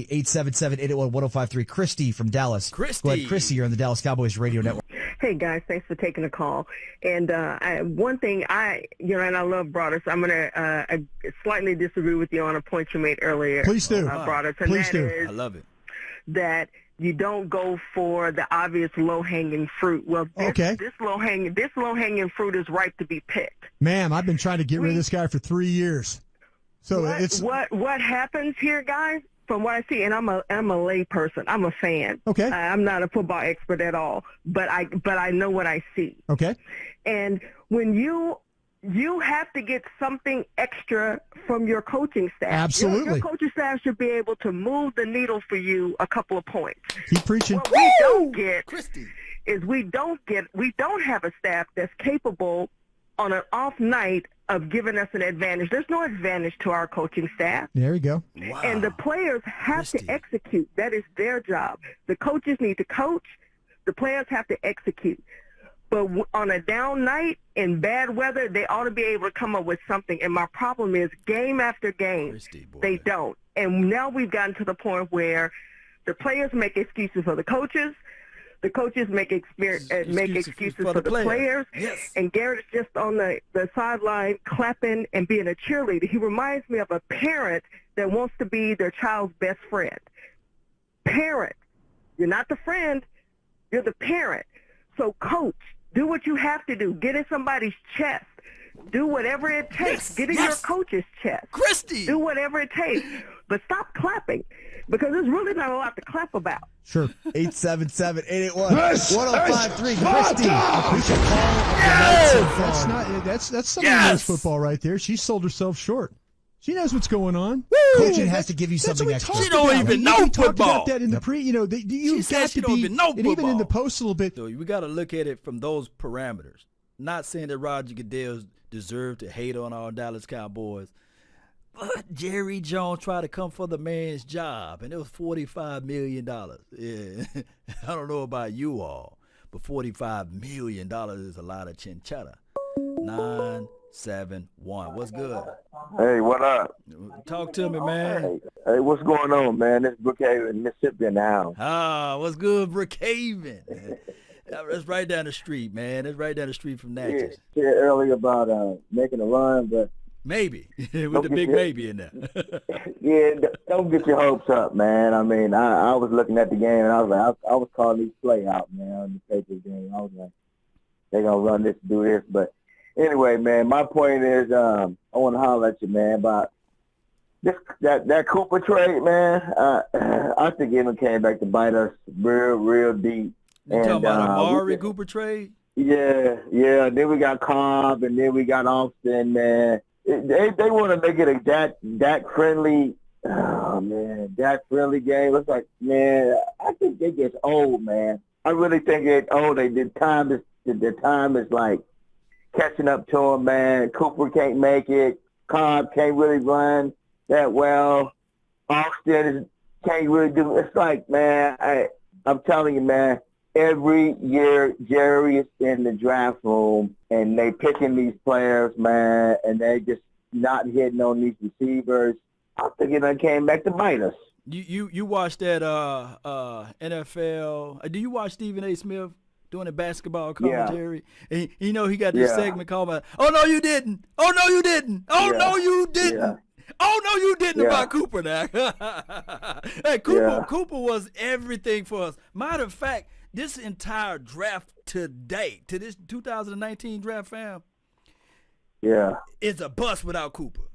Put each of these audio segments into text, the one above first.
Christy, 877-881-1053. Christy from Dallas. Christy. Go ahead, Christy, you're on the Dallas Cowboys radio network. Hey guys, thanks for taking the call. And one thing and I love Broadus. I'm gonna slightly disagree with you on a point you made earlier. Please do. Broadus, and Please that do. is I love it. that you don't go for the obvious low-hanging fruit. Well, this low-hanging fruit is ripe to be picked. Ma'am, I've been trying to get rid of this guy for 3 years. So what happens here, guys? From what I see, and I'm a lay person. I'm a fan. Okay. I'm not a football expert at all, but I know what I see. Okay. And when you have to get something extra from your coaching staff. Absolutely. Your coaching staff should be able to move the needle for you a couple of points. Keep preaching. What we don't get Christy. is we don't have a staff that's capable on an off night of giving us an advantage. There's no advantage to our coaching staff. There you go. Wow. And the players have Christy. to execute. That is their job. The coaches need to coach. The players have to execute. But on a down night in bad weather, they ought to be able to come up with something. And my problem is game after game, Christy, boy. they don't. And now we've gotten to the point where the players make excuses for the coaches. The coaches make excuses for the players. Yes. And Garrett is just on the sideline clapping and being a cheerleader. He reminds me of a parent that wants to be their child's best friend. Parent. You're not the friend. You're the parent. So coach, do what you have to do. Get in somebody's chest. Do whatever it takes. Yes, Get in your coach's chest. Christy. Do whatever it takes. But stop clapping because there's really not a lot to clap about. Sure. 877-881-1053. Christy. That's some of football right there. She sold herself short. She knows what's going on. Coaching has to give you something extra. She don't even know talked football. about that in the pre. You know, you got she to don't be, even know and even in football. the post a little bit. So we got to look at it from those parameters. Not saying that Roger Goodell deserved to hate on our Dallas Cowboys, but Jerry Jones tried to come for the man's job, and it was $45 million. Yeah. I don't know about you all, but $45 million is a lot of chinchetta. 971. What's good? Hey, what up? Talk to me, man. Hey, what's going on, man? This is Brookhaven, Mississippi now. What's good, Brookhaven? That's right down the street, man. That's right down the street from Natchez. Yeah, said earlier about making a run, but maybe with the big maybe in there. yeah, don't get your hopes up, man. I mean, I was looking at the game and I was like, I was calling these play out, man, on the Patriots game. I was like, they're gonna run this, do this, but anyway, man, my point is, I want to holler at you, man, about that Cooper trade, man. I think it came back to bite us real deep. You talking about Amari Cooper trade? Yeah. Then we got Cobb, and then we got Austin, man. They want to make it a Dak friendly. Oh man, Dak friendly game. It's like, man, I think it gets old, man. I really think it old. The time is like catching up to him, man. Cooper can't make it. Cobb can't really run that well. Austin can't really do. It's like, man, I'm telling you, man. Every year, Jerry is in the draft room, and they picking these players, man, and they just not hitting on these receivers. I think it came back to bite us. You watched that NFL? Do you watch Stephen A. Smith doing the basketball commentary? Yeah. And he got this segment called about, "Oh no, you didn't! Oh no, you didn't! Oh no, you didn't!" Yeah. Oh no, you didn't about Cooper now. Hey, Cooper was everything for us. Matter of fact, this entire draft to date, to this 2019 draft, fam, it's a bust without Cooper.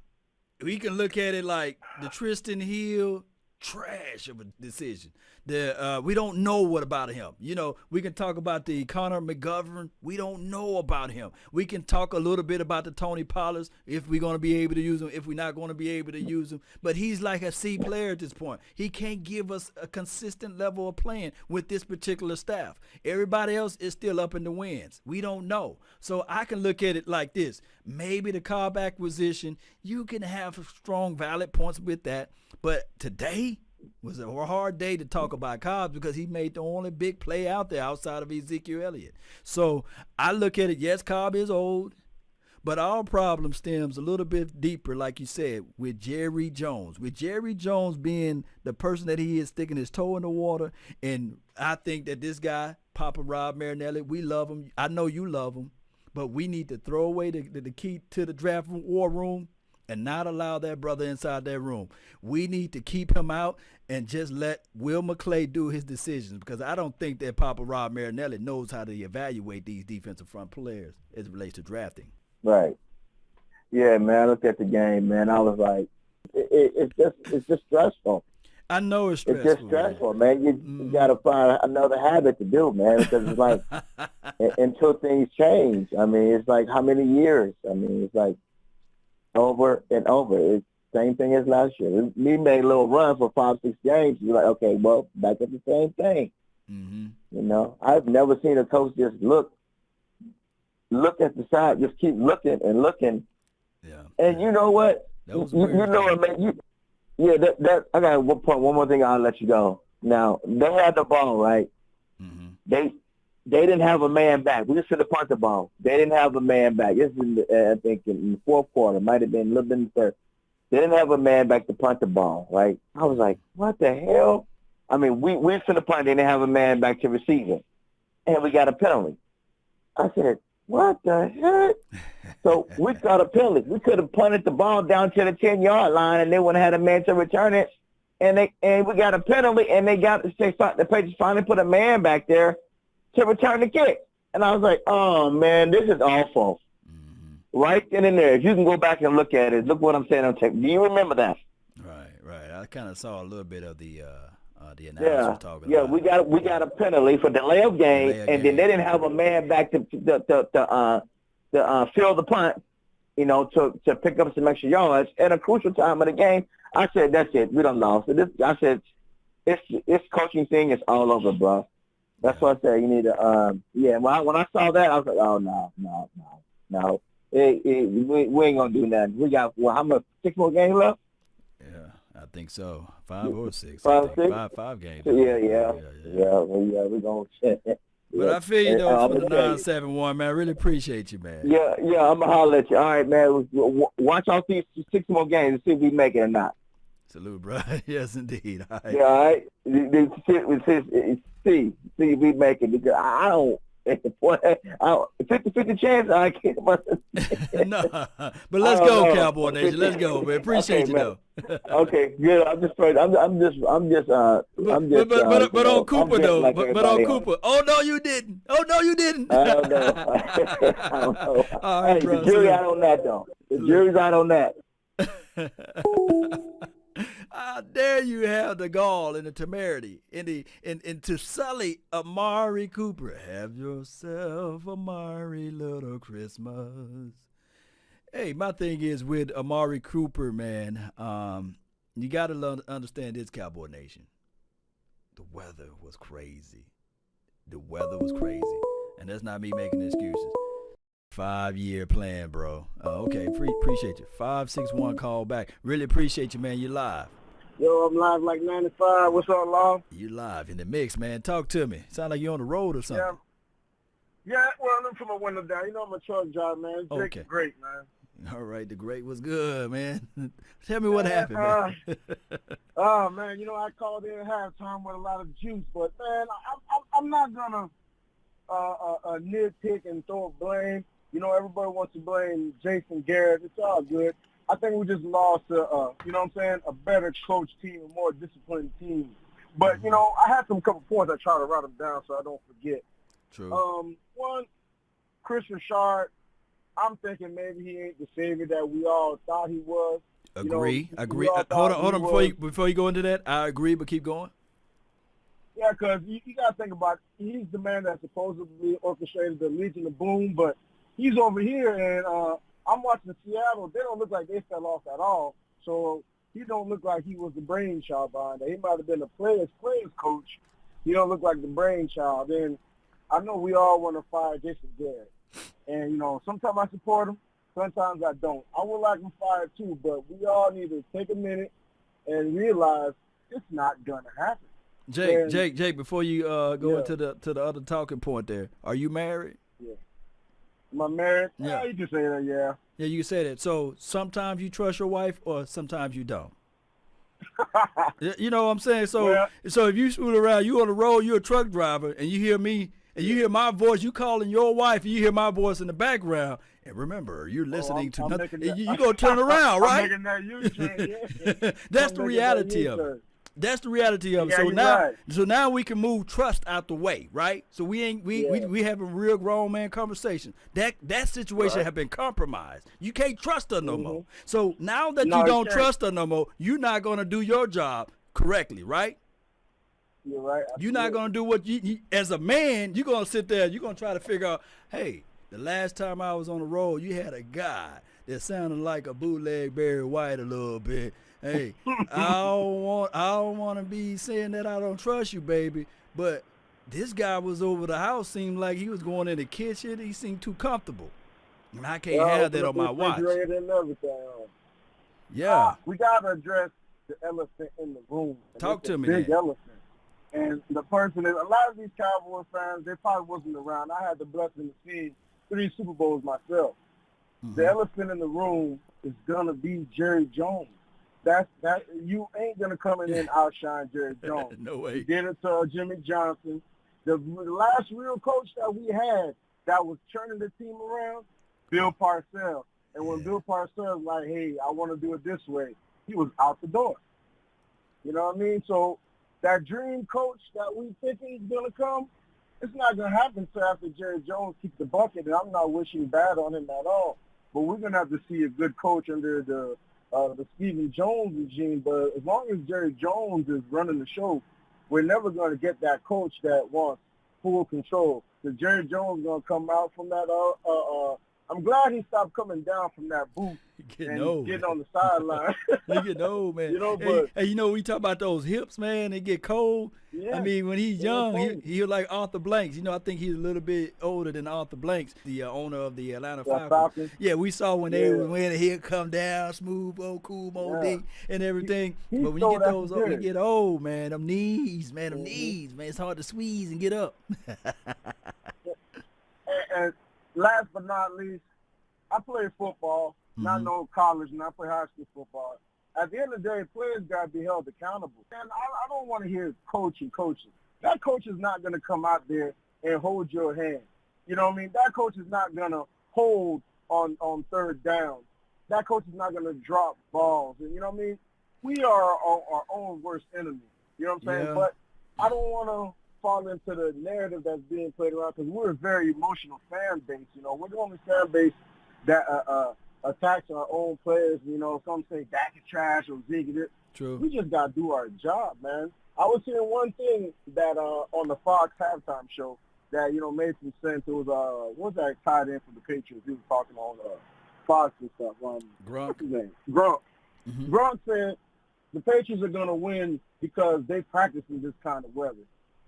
We can look at it like the Tristan Hill, trash of a decision. We don't know what about him. We can talk about the Connor McGovern. We don't know about him. We can talk a little bit about the Tony Pollards, if we're going to be able to use him, if we're not going to be able to use him. But he's like a C player at this point. He can't give us a consistent level of playing with this particular staff. Everybody else is still up in the winds. We don't know. So I can look at it like this. Maybe the Cobb acquisition, you can have strong, valid points with that. But today was a hard day to talk about Cobb because he made the only big play out there outside of Ezekiel Elliott. So I look at it, yes, Cobb is old, But our problem stems a little bit deeper, like you said, with Jerry Jones. With Jerry Jones being the person that he is, sticking his toe in the water. And I think that this guy, Papa Rob Marinelli, we love him. I know you love him. But we need to throw away the key to the draft war room and not allow that brother inside that room. We need to keep him out and just let Will McClay do his decisions, because I don't think that Papa Rob Marinelli knows how to evaluate these defensive front players as it relates to drafting. Right. Yeah, man, I looked at the game, man. I was like, it's just stressful. I know it's stressful. It's just stressful, man. You got to find another habit to do, man, because it's like until things change. I mean, it's like how many years? I mean, it's like over and over. It's same thing as last year. We made a little run for 5-6 games. You're like, okay, well, back at the same thing. Mm-hmm. You know, I've never seen a coach just look at the side, just keep looking and looking. Yeah. And you know what? That was you know what, man? That I got one more thing. I'll let you go. Now they had the ball, right? Mm-hmm. They didn't have a man back. We just should have punted the ball. They didn't have a man back. This is I think in the fourth quarter, might have been a little bit in the third. They didn't have a man back to punt the ball, right? I was like, what the hell? I mean, we should have punted. They didn't have a man back to receive it, and we got a penalty. I said, what the heck? So we got a penalty. We could have punted the ball down to the 10-yard line, and they would have had a man to return it. And we got a penalty, and the Patriots finally put a man back there to return the kick. And I was like, oh, man, this is awful. Mm-hmm. Right then and there. If you can go back and look at it, look what I'm saying on tape. Do you remember that? Right. I kind of saw a little bit of the announcer talking about. We got a penalty for delay of game, and then they didn't have a man back to fill the punt, you know, to pick up some extra yards at a crucial time of the game. I said, that's it. We done lost. I said, this coaching thing is all over, bro. That's what I said. You need to, when I saw that, I was like, oh, no. We ain't going to do nothing. We got, how much, 6 more games left? Yeah, I think so. 5 or 6. 5, 6? 5 games. Yeah, we're going to. But I feel you, though, for the 971, man. I really appreciate you, man. Yeah, I'm going to holler at you. All right, man. Watch all these 6 more games and see if we make it or not. Salute, bro. Yes, indeed. All right. Yeah, all right. See if we make it, because I don't. 50-50 chance I can't. No, but let's go, Cowboy Nation. Let's go, man. Appreciate you, though. Okay, good. I'm just. But on Cooper though. Like but on Cooper. Oh no, you didn't. I don't know. All right, bro. The jury out on that though. The jury's out on that. How dare you have the gall and the temerity and to sully Amari Cooper. Have yourself a merry little Christmas. Hey, my thing is with Amari Cooper, man, you got to understand this, Cowboy Nation. The weather was crazy. And that's not me making excuses. 5-year plan, bro. Okay, appreciate you. 561 call back. Really appreciate you, man. You live. Yo, I'm live like 95. What's up, Law? You live in the mix, man. Talk to me. Sound like you're on the road or something. Yeah. Well, I'm from a window down. You know, I'm a truck driver, man. Okay. Great, man. All right, the great was good, man. Tell me what happened, man. Man, you know, I called in at halftime with a lot of juice, but man, I'm not gonna nitpick and throw blame. You know, everybody wants to blame Jason Garrett. It's all good. I think we just lost a better coach team, a more disciplined team. But, you know, I had some couple points. I try to write them down so I don't forget. True. One, Chris Richard, I'm thinking maybe he ain't the savior that we all thought he was. Agree. Hold on. Before you go into that, I agree, but keep going. Yeah, because you got to think about it. He's the man that supposedly orchestrated the Legion of Boom, but he's over here, and I'm watching Seattle. They don't look like they fell off at all. So he don't look like he was the brainchild behind that. He might have been a player's coach. He don't look like the brainchild. And I know we all want to fire Jason Garrett. And, you know, sometimes I support him. Sometimes I don't. I would like him fired too, but we all need to take a minute and realize it's not going to happen. Jake, before you go into the other talking point there, are you married? Yeah. Am I married? Yeah. You can say that, yeah. Yeah, you can say that. So sometimes you trust your wife or sometimes you don't. You know what I'm saying? So Well, so if you fool around, you on the road, you're a truck driver, and you hear me, and you hear my voice, you calling your wife, and you hear my voice in the background, and remember, you're listening to nothing. You gonna turn around, right? I'm making that U-turn, yeah. That's the reality of it. That's the reality of it. Yeah, So you're now, right. so now we can move trust out the way, right? So we having real grown man conversation. That situation have been compromised. You can't trust her no more. So now that No, you you don't can't. trust her no more, you're not gonna do your job correctly, right? You're right. You're not gonna do what you as a man. You're gonna sit there. You're gonna try to figure out, hey, the last time I was on the road, you had a guy that sounded like a bootleg Barry White a little bit. Hey, I don't want to be saying that I don't trust you, baby. But this guy was over the house. Seemed like he was going in the kitchen. He seemed too comfortable, and I can't have that on my watch. And everything. Yeah. We gotta address the elephant in the room. And Talk it's to a me big then. elephant. And the person is, a lot of these Cowboys fans, they probably wasn't around. I had the blessing to see 3 Super Bowls myself. The elephant in the room is gonna be Jerry Jones. That you ain't gonna come in and outshine Jerry Jones. No way. He did it to Jimmy Johnson. The last real coach that we had that was turning the team around, Bill Parcells. And when Bill Parcells was like, hey, I want to do it this way, he was out the door. You know what I mean? So that dream coach that we think is gonna come, it's not gonna happen until after Jerry Jones keeps the bucket. And I'm not wishing bad on him at all. But we're gonna have to see a good coach under the Stephen Jones regime. But as long as Jerry Jones is running the show, we're never going to get that coach that wants full control. So Jerry Jones is going to come out from that. I'm glad he stopped coming down from that booth Getting old. getting on the sideline. They getting old, man. You know, hey, but you know, we talk about those hips, man. They get cold. Yeah. I mean, when he's Yeah, young, cold. he like Arthur Blanks. You know, I think he's a little bit older than Arthur Blanks, the owner of the Atlanta Falcons. Falcons. Yeah, we saw when they was when the hair come down, smooth, cool, Yeah. D, and everything. He but when you sold get that those, to when you Jerry. get old, man, them knees, man, it's hard to squeeze and get up. And last but not least, I play football, not no college, and I play high school football. At the end of the day, players got to be held accountable. And I don't want to hear coaching. That coach is not going to come out there and hold your hand. You know what I mean? That coach is not going to hold on third down. That coach is not going to drop balls. And you know what I mean? We are our own worst enemy. You know what I'm saying? Yeah. But I don't want to fall into the narrative that's being played around because we're a very emotional fan base. You know, we're the only fan base that attacks our own players. You know, some say Dak is trash or Zeke is it. True. We just got to do our job, man. I was hearing one thing that on the Fox halftime show that, you know, made some sense. It was, what was that tied in for the Patriots? He was talking on Fox and stuff. Gronk. What's his name? Gronk. Gronk said the Patriots are going to win because they practice in this kind of weather.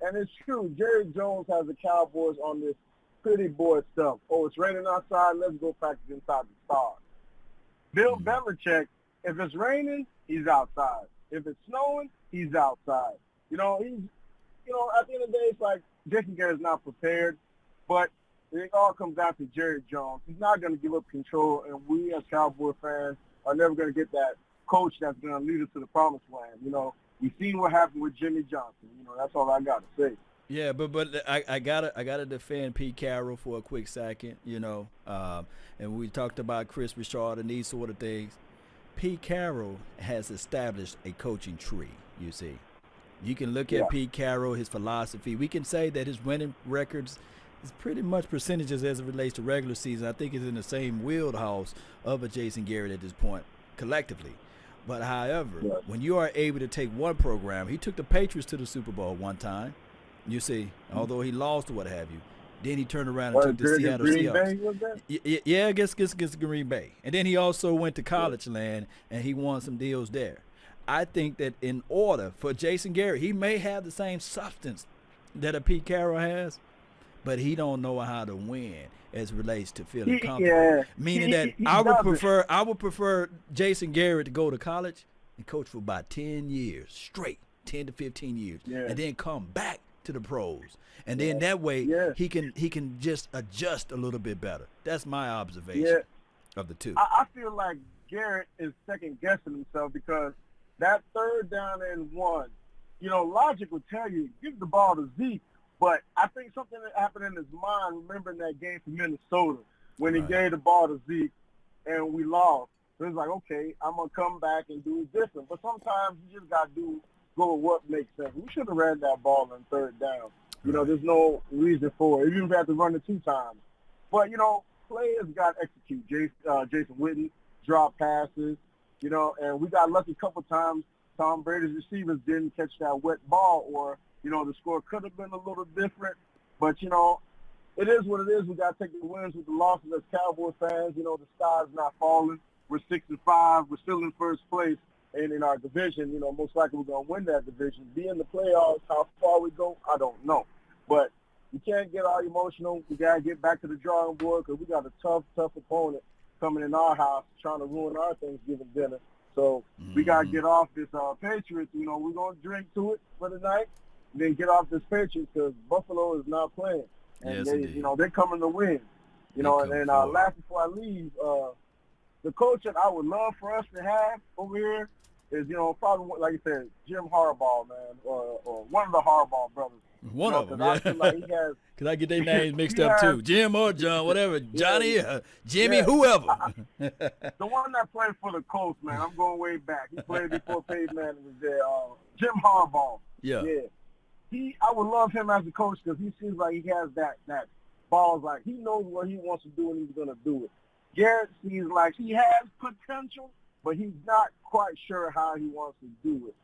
And it's true. Jerry Jones has the Cowboys on this pretty boy stuff. Oh, it's raining outside. Let's go practice inside the stars. Bill Belichick, if it's raining, he's outside. If it's snowing, he's outside. You know, at the end of the day, it's like Jason Garrett's not prepared, but it all comes down to Jerry Jones. He's not going to give up control, and we as Cowboy fans are never going to get that coach that's going to lead us to the promised land. You know, we've seen what happened with Jimmy Johnson. You know, that's all I got to say. Yeah, but I gotta defend Pete Carroll for a quick second, you know. And we talked about Chris Richard and these sort of things. Pete Carroll has established a coaching tree, you see. You can look at Pete Carroll, his philosophy. We can say that his winning records is pretty much percentages as it relates to regular season. I think it's in the same wheelhouse of a Jason Garrett at this point, collectively. But however, when you are able to take one program, he took the Patriots to the Super Bowl one time, you see, although he lost or what have you. Then he turned around and took the Seattle Seahawks. Yeah, against Green Bay. And then he also went to college land, and he won some deals there. I think that in order for Jason Garrett, he may have the same substance that a Pete Carroll has, but he don't know how to win as it relates to feeling comfortable. Yeah. Meaning that I would prefer Jason Garrett to go to college and coach for about 10 years straight, 10 to 15 years, and then come back to the pros, and then that way Yeah. he can just adjust a little bit better. That's my observation Yeah. of the two. I feel like Garrett is second guessing himself because that 3rd down and 1, logic would tell you give the ball to Zeke, but I think something that happened in his mind remembering that game from Minnesota when he gave the ball to Zeke and we lost. So it's like, okay, I'm gonna come back and do it different. But sometimes you just gotta go with what makes sense. We should have ran that ball on 3rd down. There's no reason for it. Even if we have to run it 2 times. But players got to execute. Jason Witten drop passes, and we got lucky a couple times. Tom Brady's receivers didn't catch that wet ball, or the score could have been a little different. But it is what it is. We got to take the wins with the losses as Cowboys fans. The sky's not falling. We're 6-5. We're still in first place. And in our division, most likely we're going to win that division. Be in the playoffs, how far we go, I don't know. But you can't get all emotional. We got to get back to the drawing board because we got a tough opponent coming in our house trying to ruin our Thanksgiving dinner. So we got to get off this Patriots. We're going to drink to it for the night and then get off this Patriots because Buffalo is not playing. And they're coming to win. And then last before I leave, the coach that I would love for us to have over here is, probably, like you said, Jim Harbaugh, man, or one of the Harbaugh brothers. One of them, yeah. Because I get their names mixed up, too. Jim or John, whatever. Johnny, Jimmy, whoever. The one that played for the Colts, man, I'm going way back. He played before Peyton Manning was there. Jim Harbaugh. Yeah. I would love him as a coach because he seems like he has that balls, like he knows what he wants to do and he's going to do it. Garrett seems like he has potential, but he's not quite sure how he wants to do it.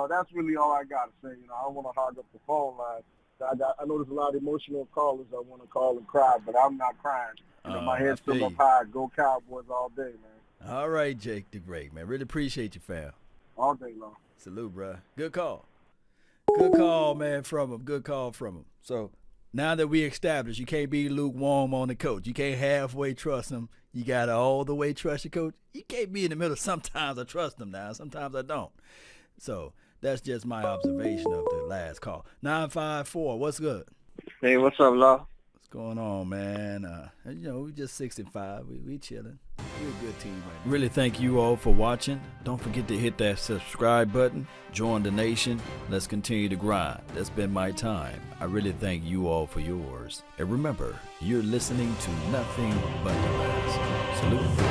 That's really all I got to say. I don't want to hog up the phone line. I know there's a lot of emotional callers I want to call and cry, but I'm not crying. My head's still up high. Go Cowboys all day, man. All right, Jake the Great, man. Really appreciate you, fam. All day long. Salute, bro. Good call. Good call, man, from him. Good call from him. So now that we established you can't be lukewarm on the coach. You can't halfway trust him. You got to all the way trust your coach. You can't be in the middle. Sometimes I trust him now. Sometimes I don't. So that's just my observation of the last call. 954, what's good? Hey, what's up, Law? What's going on, man? We just 65. We chilling. We're a good team, man. Really thank you all for watching. Don't forget to hit that subscribe button. Join the nation. Let's continue to grind. That's been my time. I really thank you all for yours. And remember, you're listening to nothing but the best. Salute.